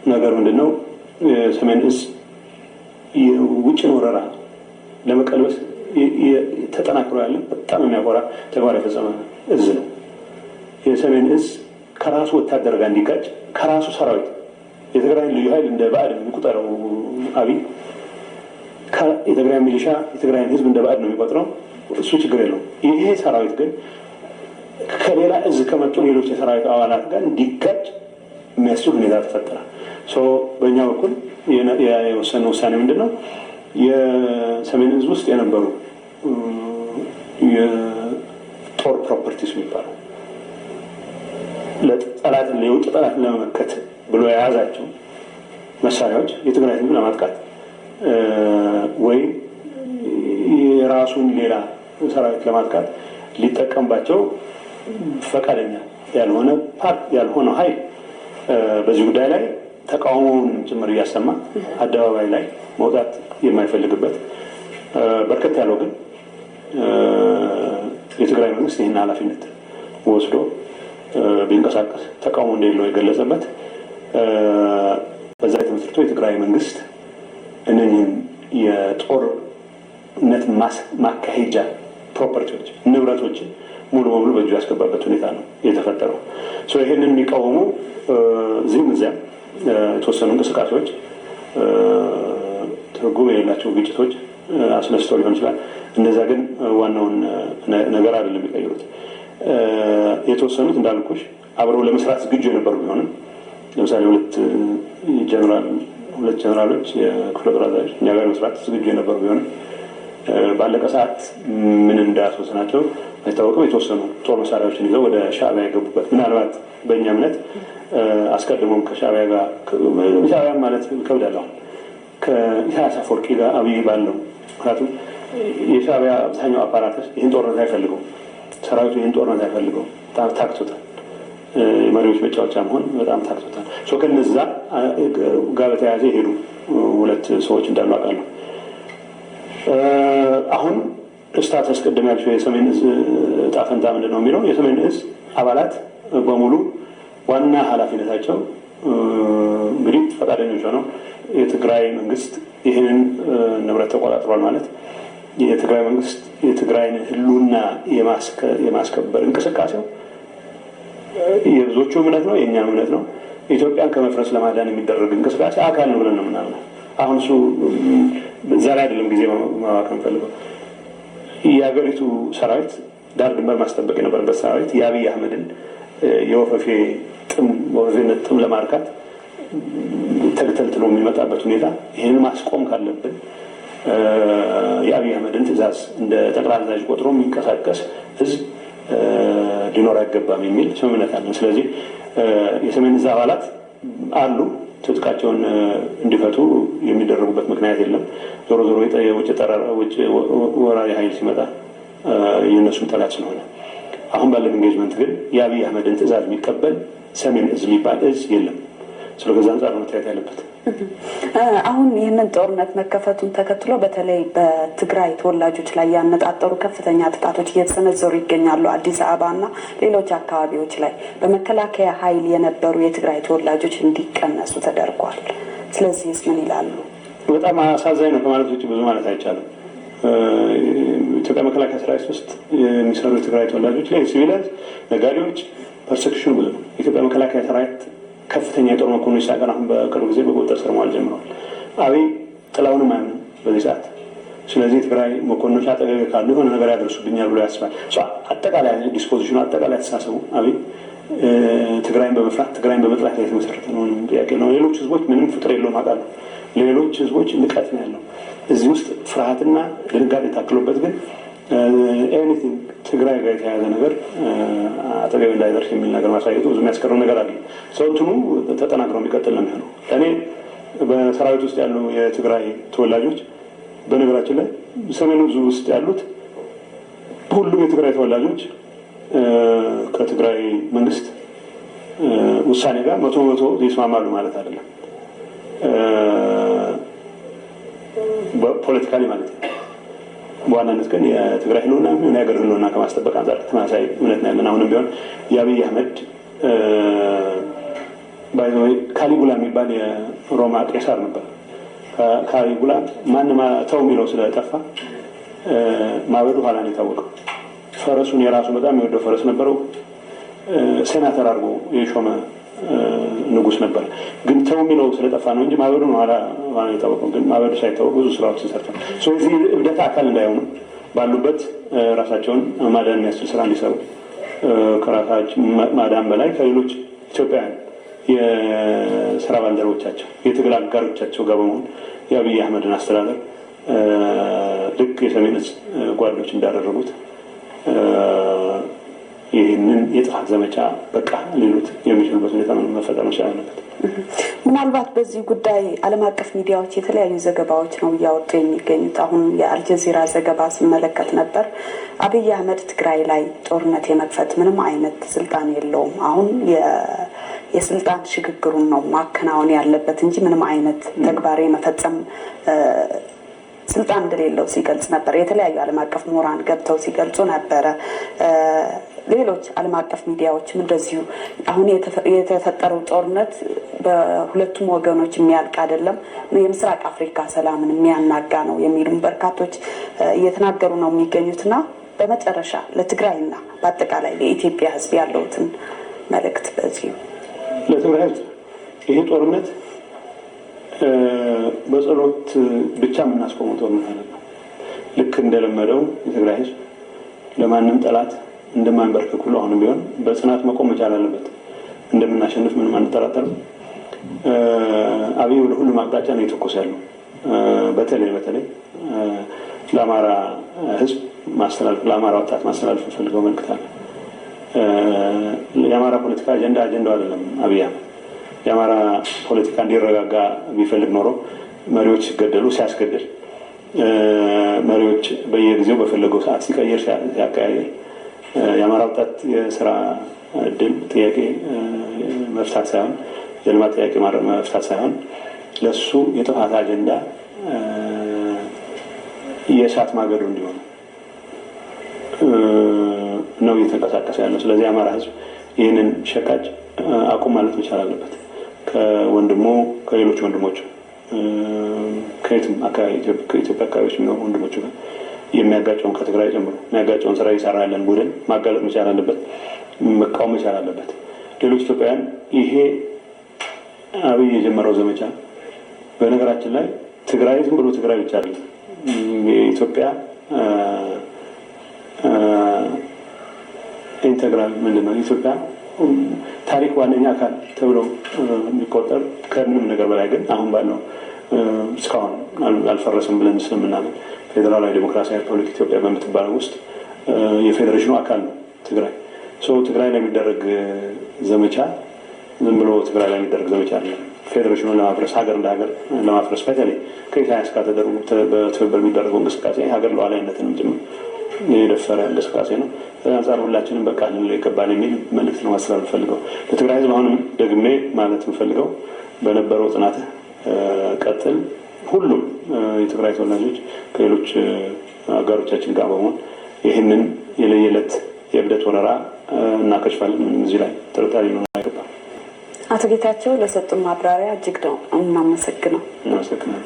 ነገር ምንድነው ሰሜን እዝ የውጭን ወረራ ለመቀልበስ ተጠናክሮ ያለ በጣም የሚያኮራ ተግባር የፈጸመ እዝ ነው። የሰሜን እዝ ከራሱ ወታደር ጋር እንዲጋጭ ከራሱ ሰራዊት የትግራይን ልዩ ኃይል እንደ ባዕድ የሚቆጥረው አብይ የትግራይ ሚሊሻ የትግራይን ህዝብ እንደ ባዕድ ነው የሚቆጥረው። እሱ ችግር የለውም። ይሄ ሰራዊት ግን ከሌላ እዝ ከመጡ ሌሎች የሰራዊት አባላት ጋር እንዲጋጭ የሚያስችል ሁኔታ ተፈጠረ። በእኛ በኩል የወሰነው ውሳኔ ምንድን ነው? የሰሜን እዝ ውስጥ የነበሩ የጦር ፕሮፐርቲስ የሚባሉ ለጠላትን የውጭ ጠላትን ለመመከት ብሎ የያዛቸው መሳሪያዎች የትግራይ ህዝብ ለማጥቃት ወይ የራሱን ሌላ ሰራዊት ለማጥቃት ሊጠቀምባቸው ፈቃደኛ ያልሆነ ኃይል በዚህ ጉዳይ ላይ ተቃውሞውን ጭምር እያሰማ አደባባይ ላይ መውጣት የማይፈልግበት በርከት ያለው ግን የትግራይ መንግስት ይህን ኃላፊነት ወስዶ ቢንቀሳቀስ ተቃውሞ እንደሌለው የገለጸበት በዛ የተመስርቶ የትግራይ መንግስት እነኚህን የጦርነት ማካሄጃ ፕሮፐርቲዎች ንብረቶችን ሙሉ በሙሉ በእጁ ያስገባበት ሁኔታ ነው የተፈጠረው። ይህንን የሚቃወሙ እዚህም እዚያም የተወሰኑ እንቅስቃሴዎች ትርጉም የሌላቸው ግጭቶች አስነስተው ሊሆን ይችላል። እነዛ ግን ዋናውን ነገር አይደለም የሚቀይሩት። የተወሰኑት እንዳልኩሽ አብረው ለመስራት ዝግጁ የነበሩ ቢሆንም ለምሳሌ ሁለት ጀነራሎች የክፍለ ጦር አዛዦች እኛ ጋር መስራት ዝግጁ የነበሩ ቢሆንም ባለቀ ሰዓት ምን እንዳስወሰናቸው አይታወቅም። የተወሰኑ ጦር መሳሪያዎችን ይዘው ወደ ሻዕቢያ የገቡበት ምናልባት በእኛ እምነት አስቀድሞም ከሻዕቢያ ጋር ሻዕቢያ ማለት ከብዳለሁ ከኢሳያስ አፈወርቂ ጋር አብይ ባለው ምክንያቱም የሻዕቢያ አብዛኛው አፓራተስ ይህን ጦርነት አይፈልገው፣ ሰራዊቱ ይህን ጦርነት አይፈልገው፣ ታክቶታል። የመሪዎች መጫወቻ መሆን በጣም ታክቶታል። ከነዛ ጋር በተያያዘ የሄዱ ሁለት ሰዎች እንዳሉ አውቃለሁ። አሁን ስታተስ ቅድም ያልሽው የሰሜን እዝ ዕጣ ፈንታ ምንድን ነው የሚለው የሰሜን እዝ አባላት በሙሉ ዋና ኃላፊነታቸው እንግዲህ ፈቃደኞች ሆነው የትግራይ መንግስት ይህንን ንብረት ተቆጣጥሯል ማለት የትግራይ መንግስት የትግራይን ህልውና የማስከበር እንቅስቃሴው የብዙዎቹ እምነት ነው፣ የእኛም እምነት ነው። ኢትዮጵያን ከመፍረስ ለማዳን የሚደረግ እንቅስቃሴ አካል ነው ብለን ነው ምናምነው። አሁን እሱ ዛሬ አይደለም ጊዜ ማዋከም ፈልገው የሀገሪቱ ሰራዊት ዳር ድንበር ማስጠበቅ የነበረበት ሰራዊት የአብይ አህመድን የወፈፌ ጥም ለማርካት ተግተልትሎ የሚመጣበት ሁኔታ ይህንን ማስቆም ካለብን የአብይ አህመድን ትእዛዝ እንደ ጠቅላይ አዛዥ ቆጥሮ የሚንቀሳቀስ ህዝብ ሊኖር አይገባም የሚል ስምምነት አለ። ስለዚህ የሰሜን እዝ አባላት አሉ ትጥቃቸውን እንዲፈቱ የሚደረጉበት ምክንያት የለም። ዞሮ ዞሮ የውጭ ወራሪ ኃይል ሲመጣ የእነሱም ጠላት ስለሆነ አሁን ባለን ኢንጌጅመንት ግን የአብይ አህመድን ትእዛዝ የሚቀበል ሰሜን እዝ የሚባል እዝ የለም። ስለዚህ አንጻር ነው መታየት ያለበት። አሁን ይህንን ጦርነት መከፈቱን ተከትሎ በተለይ በትግራይ ተወላጆች ላይ ያነጣጠሩ ከፍተኛ ጥቃቶች እየተሰነዘሩ ይገኛሉ። አዲስ አበባና ሌሎች አካባቢዎች ላይ በመከላከያ ኃይል የነበሩ የትግራይ ተወላጆች እንዲቀነሱ ተደርጓል። ስለዚህስ ምን ይላሉ? በጣም አሳዛኝ ነው ከማለት ውጭ ብዙ ማለት አይቻልም። ኢትዮጵያ መከላከያ ሰራዊት ውስጥ የሚሰሩ የትግራይ ተወላጆች ላይ ሲቪሊያንስ፣ ነጋዴዎች ፐርሴክሽኑ ብዙ ነው። ኢትዮጵያ መከላከያ ሰራዊት ከፍተኛ የጦር መኮንኖች ሳይቀር አሁን በቅርብ ጊዜ በቁጥጥር ስር መዋል ጀምረዋል። አብይ ጥላውንም አያምንም በዚህ ሰዓት። ስለዚህ የትግራይ መኮንኖች አጠገቤ ካሉ የሆነ ነገር ያደርሱብኛል ብሎ ያስባል። አጠቃላይ ዲስፖዚሽኑ አጠቃላይ አስተሳሰቡ አብይ ትግራይን በመፍራት ትግራይን በመጥላት ላይ የተመሰረተ ነው። ጥያቄ ነው። ሌሎች ህዝቦች ምንም ፍቅር የለውም አውቃለሁ። ሌሎች ህዝቦች ንቀት ነው ያለው። እዚህ ውስጥ ፍርሃትና ድንጋጤ ታክሎበት ግን ኤኒቲንግ ትግራይ ጋር የተያያዘ ነገር አጠገብ እንዳይደርስ የሚል ነገር ማሳየቱ ብዙ የሚያስቀረው ነገር አለ። ሰውንትኑ ተጠናክረው የሚቀጥል ነው የሚሆነው። እኔ በሰራዊት ውስጥ ያሉ የትግራይ ተወላጆች በነገራችን ላይ ሰሜኑ እዙ ውስጥ ያሉት ሁሉም የትግራይ ተወላጆች ከትግራይ መንግስት ውሳኔ ጋር 100% ይስማማሉ ማለት አይደለም። ፖለቲካሊ ማለት ነው። በዋናነት ግን የትግራይ ህልውና ምን ያገር ህልውና ከማስጠበቅ አንጻር ተመሳሳይ እምነት ነው ያለን። አሁንም ቢሆን የአብይ አህመድ ባይዘው ካሊጉላ የሚባል የሮማ ቄሳር ነበር። ካሊጉላ ማንም ተው የሚለው ስለጠፋ ማበዱ ኋላ ነው የታወቀው። ፈረሱን የራሱ በጣም የሚወደው ፈረስ ነበረው። ሴናተር አድርጎ የሾመ ንጉስ ነበር። ግን ተው የሚለው ስለጠፋ ነው እንጂ ማበዱ ኋላ ነው የታወቀው። ግን ማበዱ ሳይታወቅ ብዙ ስራዎችን ሰርቷል። ስለዚህ እብደት አካል እንዳይሆኑ ባሉበት ራሳቸውን ማዳን የሚያስችል ስራ እንዲሰሩ ከራሳቸው ማዳን በላይ ከሌሎች ኢትዮጵያውያን የስራ ባልደረቦቻቸው የትግል አጋሮቻቸው ጋር በመሆን የአብይ አህመድን አስተዳደር ልክ የሰሜን ዕዝ ጓዶች እንዳደረጉት ይህንን የጥፋት ዘመቻ በቃ ሌሎት የሚችሉበት ሁኔታ መፈጠር መቻል አለበት። ምናልባት በዚህ ጉዳይ ዓለም አቀፍ ሚዲያዎች የተለያዩ ዘገባዎች ነው እያወጡ የሚገኙት። አሁን የአልጀዚራ ዘገባ ስመለከት ነበር። አብይ አህመድ ትግራይ ላይ ጦርነት የመክፈት ምንም አይነት ስልጣን የለውም። አሁን የስልጣን ሽግግሩን ነው ማከናወን ያለበት እንጂ ምንም አይነት ተግባር የመፈጸም ስልጣን እንደሌለው ሲገልጽ ነበር። የተለያዩ ዓለም አቀፍ ምሁራን ገብተው ሲገልጹ ነበረ። ሌሎች ዓለም አቀፍ ሚዲያዎችም እንደዚሁ አሁን የተፈጠረው ጦርነት በሁለቱም ወገኖች የሚያልቅ አይደለም፣ የምስራቅ አፍሪካ ሰላምን የሚያናጋ ነው የሚሉም በርካቶች እየተናገሩ ነው የሚገኙትና በመጨረሻ ለትግራይና በአጠቃላይ ለኢትዮጵያ ሕዝብ ያለውትን መልእክት በዚሁ ለትግራይ ሕዝብ ይሄ ጦርነት በጸሎት ብቻ የምናስቆመው ጦርነት አይደለም። ልክ እንደለመደው የትግራይ ሕዝብ ለማንም ጠላት እንደማንበርከክ ሁሉ አሁንም ቢሆን በጽናት መቆም መቻል አለበት። እንደምናሸንፍ ምንም አንጠራጠርም። አብይ ወደ ሁሉም አቅጣጫ ነው የተኮሰ ያለው። በተለይ ለአማራ ህዝብ ማስተላለፍ ለአማራ ወጣት ማስተላለፍ ፈልገው መልእክት አለ። የአማራ ፖለቲካ አጀንዳው አይደለም። አብይ የአማራ ፖለቲካ እንዲረጋጋ ቢፈልግ ኖሮ መሪዎች ሲገደሉ ሲያስገድል፣ መሪዎች በየጊዜው በፈለገው ሰዓት ሲቀይር ሲያቀያየር፣ የአማራ ወጣት የስራ እድል ጥያቄ መፍታት ሳይሆን የልማት ጥያቄ መፍታት ሳይሆን ለሱ የጥፋት አጀንዳ የእሳት ማገዶ እንዲሆን ነው እየተንቀሳቀሰ ያለው። ስለዚህ የአማራ ህዝብ ይህንን ሸቃጭ አቁም ማለት መቻል አለበት። ከወንድሞ ከሌሎች ወንድሞቹ ከየትም አካባቢ ከኢትዮጵያ አካባቢዎች የሚኖሩ ወንድሞቹ ጋር የሚያጋጨውን ከትግራይ ጀምሮ የሚያጋጨውን ስራ እየሰራ ያለን ቡድን ማጋለጥ መቻል አለበት፣ መቃወም መቻል አለበት። ሌሎች ኢትዮጵያውያን ይሄ አብይ የጀመረው ዘመቻ በነገራችን ላይ ትግራይ ዝም ብሎ ትግራይ ብቻ አይደለም። የኢትዮጵያ ኢንተግራል ምንድነው የኢትዮጵያ ታሪክ ዋነኛ አካል ተብሎ የሚቆጠር ከምንም ነገር በላይ ግን አሁን ባለው እስካሁን አልፈረሰም ብለን ስለምናምን ፌዴራላዊ ዴሞክራሲያዊ ሪፐብሊክ ኢትዮጵያ በምትባለው ውስጥ የፌዴሬሽኑ አካል ነው ትግራይ። ትግራይ ላይ የሚደረግ ዘመቻ ዝም ብሎ ትግራይ ላይ የሚደረግ ዘመቻ አይደለም። ፌዴሬሽኑን ለማፍረስ ሀገር እንደ ሀገር ለማፍረስ በተለይ ከኢሳያስ ጋር በትብብር የሚደረገው እንቅስቃሴ ሀገር ሉዓላዊነትንም ጭምር የደፈረ እንቅስቃሴ ነው። አንጻር ሁላችንም በቃ ልንለው ይገባል የሚል መልዕክት ነው ማስተላለፍ ፈልገው ለትግራይ ህዝብ። አሁንም ደግሜ ማለት የምፈልገው በነበረው ጽናት ቀጥል። ሁሉም የትግራይ ተወላጆች ከሌሎች አጋሮቻችን ጋር በመሆን ይህንን የለየለት የእብደት ወረራ እናከሽፋለን። ምንም እዚህ ላይ ጥርጣሬ ሊኖር አይገባም። አቶ ጌታቸው ለሰጡን ማብራሪያ እጅግ ነው እናመሰግነው። እናመሰግናለን።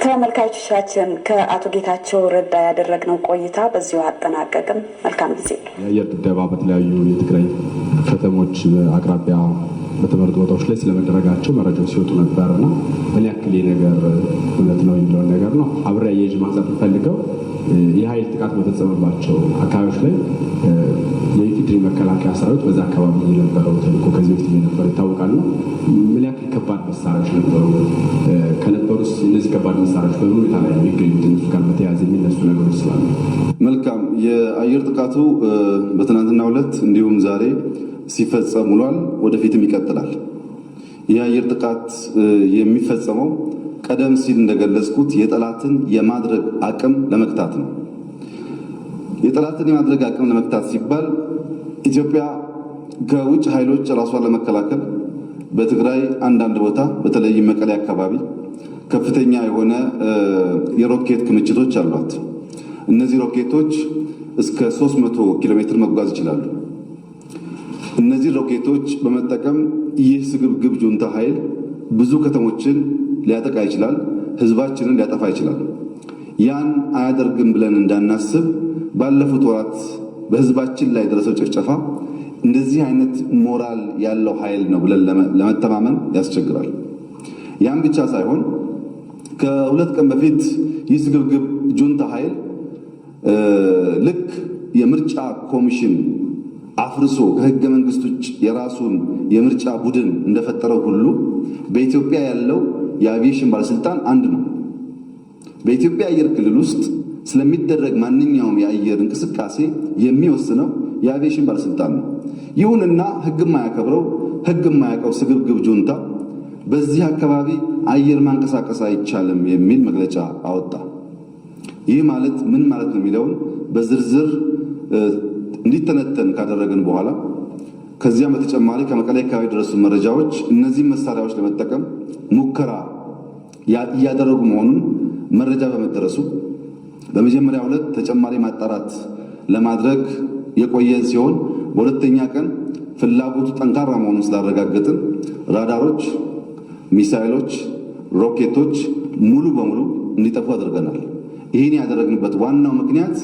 ተመልካቾቻችን ከአቶ ጌታቸው ረዳ ያደረግነው ቆይታ በዚሁ አጠናቀቅን። መልካም ጊዜ። የአየር ድብደባ በተለያዩ የትግራይ ከተሞች አቅራቢያ በትምህርት ቦታዎች ላይ ስለመደረጋቸው መረጃዎች ሲወጡ ነበር እና ምን ያክል ነገር እውነት ነው የሚለውን ነገር ነው አብሬ አያይዤ ማንሳት ፈልገው የኃይል ጥቃት በተፈጸመባቸው አካባቢዎች ላይ የኢፌዴሪ መከላከያ ሰራዊት በዛ አካባቢ የነበረው ተልዕኮ ከዚህ በፊት የነበረው ይታወቃል። ምን ያክል ከባድ መሳሪያዎች ነበሩ? ከነበሩስ እነዚህ ከባድ መሳሪያዎች በምን ሁኔታ ላይ የሚገኙት? እነሱ ጋር በተያያዘ የሚነሱ ነገሮች ስላሉ። መልካም። የአየር ጥቃቱ በትናንትናው ዕለት እንዲሁም ዛሬ ሲፈጸም ውሏል። ወደፊትም ይቀጥላል። የአየር ጥቃት የሚፈጸመው ቀደም ሲል እንደገለጽኩት የጠላትን የማድረግ አቅም ለመግታት ነው። የጠላትን የማድረግ አቅም ለመግታት ሲባል ኢትዮጵያ ከውጭ ኃይሎች ራሷን ለመከላከል በትግራይ አንዳንድ ቦታ በተለይም መቀሌ አካባቢ ከፍተኛ የሆነ የሮኬት ክምችቶች አሏት። እነዚህ ሮኬቶች እስከ 300 ኪሎ ሜትር መጓዝ ይችላሉ። እነዚህ ሮኬቶች በመጠቀም ይህ ስግብግብ ጁንታ ኃይል ብዙ ከተሞችን ሊያጠቃ ይችላል፣ ህዝባችንን ሊያጠፋ ይችላል። ያን አያደርግም ብለን እንዳናስብ ባለፉት ወራት በህዝባችን ላይ ደረሰው ጭፍጨፋ እንደዚህ አይነት ሞራል ያለው ኃይል ነው ብለን ለመተማመን ያስቸግራል። ያን ብቻ ሳይሆን ከሁለት ቀን በፊት ይህ ስግብግብ ጁንታ ኃይል ልክ የምርጫ ኮሚሽን አፍርሶ ከህገ መንግስት ውጭ የራሱን የምርጫ ቡድን እንደፈጠረው ሁሉ በኢትዮጵያ ያለው የአቪዬሽን ባለስልጣን አንድ ነው። በኢትዮጵያ አየር ክልል ውስጥ ስለሚደረግ ማንኛውም የአየር እንቅስቃሴ የሚወስነው የአቪዬሽን ባለስልጣን ነው። ይሁንና ህግ የማያከብረው ህግ የማያውቀው ስግብግብ ጁንታ በዚህ አካባቢ አየር ማንቀሳቀስ አይቻልም የሚል መግለጫ አወጣ። ይህ ማለት ምን ማለት ነው የሚለውን በዝርዝር እንዲተነተን ካደረግን በኋላ ከዚያም በተጨማሪ ከመቀሌ አካባቢ የደረሱ መረጃዎች እነዚህ መሳሪያዎች ለመጠቀም ሙከራ እያደረጉ መሆኑን መረጃ በመደረሱ በመጀመሪያው ዕለት ተጨማሪ ማጣራት ለማድረግ የቆየን ሲሆን በሁለተኛ ቀን ፍላጎቱ ጠንካራ መሆኑን ስላረጋገጥን ራዳሮች፣ ሚሳይሎች፣ ሮኬቶች ሙሉ በሙሉ እንዲጠፉ አድርገናል። ይህን ያደረግንበት ዋናው ምክንያት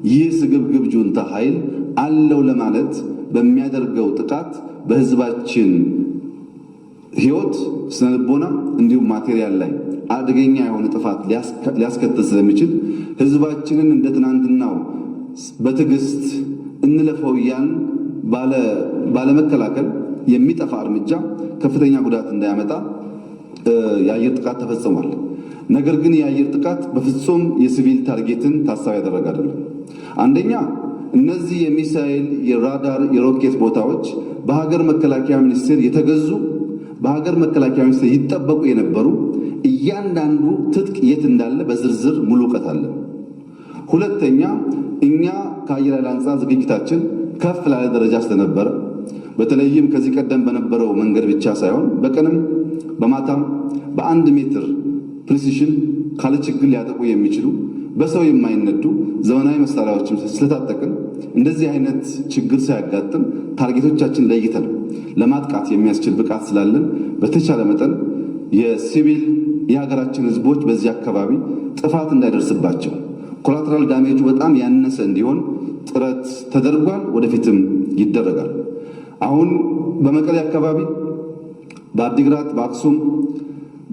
ይህ ስግብግብ ጁንታ ኃይል አለው ለማለት በሚያደርገው ጥቃት በህዝባችን ህይወት፣ ስነልቦና እንዲሁም ማቴሪያል ላይ አደገኛ የሆነ ጥፋት ሊያስከትል ስለሚችል ህዝባችንን እንደ ትናንትናው በትዕግስት እንለፈው ያን ባለመከላከል የሚጠፋ እርምጃ ከፍተኛ ጉዳት እንዳያመጣ የአየር ጥቃት ተፈጽሟል። ነገር ግን የአየር ጥቃት በፍጹም የሲቪል ታርጌትን ታሳቢ ያደረገ አይደለም። አንደኛ እነዚህ የሚሳኤል፣ የራዳር፣ የሮኬት ቦታዎች በሀገር መከላከያ ሚኒስቴር የተገዙ በሀገር መከላከያ ሚኒስቴር ይጠበቁ የነበሩ እያንዳንዱ ትጥቅ የት እንዳለ በዝርዝር ሙሉ እውቀት አለ። ሁለተኛ እኛ ከአየር ኃይል አንጻር ዝግጅታችን ከፍ ላለ ደረጃ ስለነበረ በተለይም ከዚህ ቀደም በነበረው መንገድ ብቻ ሳይሆን በቀንም በማታም በአንድ ሜትር ፕሪሲሽን ካለ ችግር ሊያጠቁ የሚችሉ በሰው የማይነዱ ዘመናዊ መሳሪያዎችን ስለታጠቅን እንደዚህ አይነት ችግር ሳያጋጥም ታርጌቶቻችን ለይተን ለማጥቃት የሚያስችል ብቃት ስላለን በተቻለ መጠን የሲቪል የሀገራችን ህዝቦች በዚህ አካባቢ ጥፋት እንዳይደርስባቸው ኮላተራል ዳሜጁ በጣም ያነሰ እንዲሆን ጥረት ተደርጓል፣ ወደፊትም ይደረጋል። አሁን በመቀሌ አካባቢ፣ በአዲግራት፣ በአክሱም፣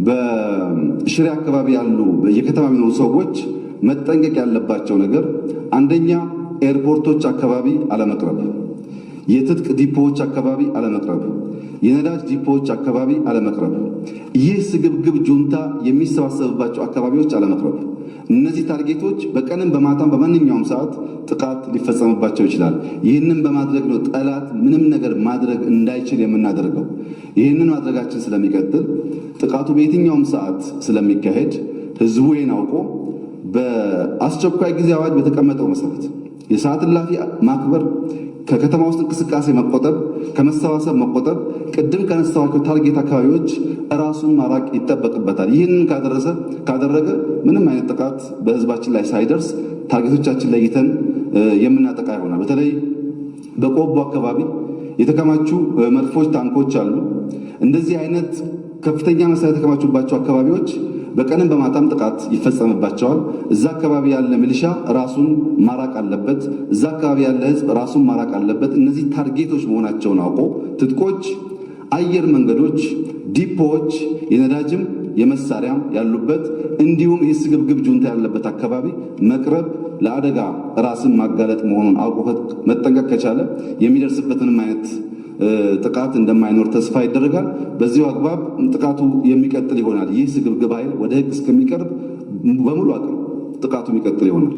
በሽሬ አካባቢ ያሉ የከተማ የሚኖሩ ሰዎች መጠንቀቅ ያለባቸው ነገር አንደኛ ኤርፖርቶች አካባቢ አለመቅረብ፣ የትጥቅ ዲፖዎች አካባቢ አለመቅረብ፣ የነዳጅ ዲፖዎች አካባቢ አለመቅረብ፣ ይህ ስግብግብ ጁንታ የሚሰባሰብባቸው አካባቢዎች አለመቅረብ። እነዚህ ታርጌቶች በቀንም በማታም በማንኛውም ሰዓት ጥቃት ሊፈጸምባቸው ይችላል። ይህንን በማድረግ ነው ጠላት ምንም ነገር ማድረግ እንዳይችል የምናደርገው። ይህንን ማድረጋችን ስለሚቀጥል ጥቃቱ በየትኛውም ሰዓት ስለሚካሄድ ህዝቡ ይህን አውቆ በአስቸኳይ ጊዜ አዋጅ በተቀመጠው መሰረት የሰዓት እላፊ ማክበር፣ ከከተማ ውስጥ እንቅስቃሴ መቆጠብ፣ ከመሰባሰብ መቆጠብ፣ ቅድም ከነሳኋቸው ታርጌት አካባቢዎች ራሱን ማራቅ ይጠበቅበታል። ይህንን ካደረገ ምንም አይነት ጥቃት በህዝባችን ላይ ሳይደርስ ታርጌቶቻችን ለይተን የምናጠቃ ይሆናል። በተለይ በቆቦ አካባቢ የተከማቹ መድፎች፣ ታንኮች አሉ። እንደዚህ አይነት ከፍተኛ መሳሪያ የተከማቹባቸው አካባቢዎች በቀንም በማታም ጥቃት ይፈጸምባቸዋል። እዛ አካባቢ ያለ ሚሊሻ ራሱን ማራቅ አለበት። እዛ አካባቢ ያለ ህዝብ ራሱን ማራቅ አለበት። እነዚህ ታርጌቶች መሆናቸውን አውቆ ትጥቆች፣ አየር መንገዶች፣ ዲፖዎች፣ የነዳጅም የመሳሪያም ያሉበት እንዲሁም ይህ ስግብግብ ጁንታ ያለበት አካባቢ መቅረብ ለአደጋ ራስን ማጋለጥ መሆኑን አውቆ መጠንቀቅ ከቻለ የሚደርስበትንም አይነት ጥቃት እንደማይኖር ተስፋ ይደረጋል። በዚሁ አግባብ ጥቃቱ የሚቀጥል ይሆናል። ይህ ስግብግብ ኃይል ወደ ህግ እስከሚቀርብ በሙሉ አቅም ጥቃቱ የሚቀጥል ይሆናል።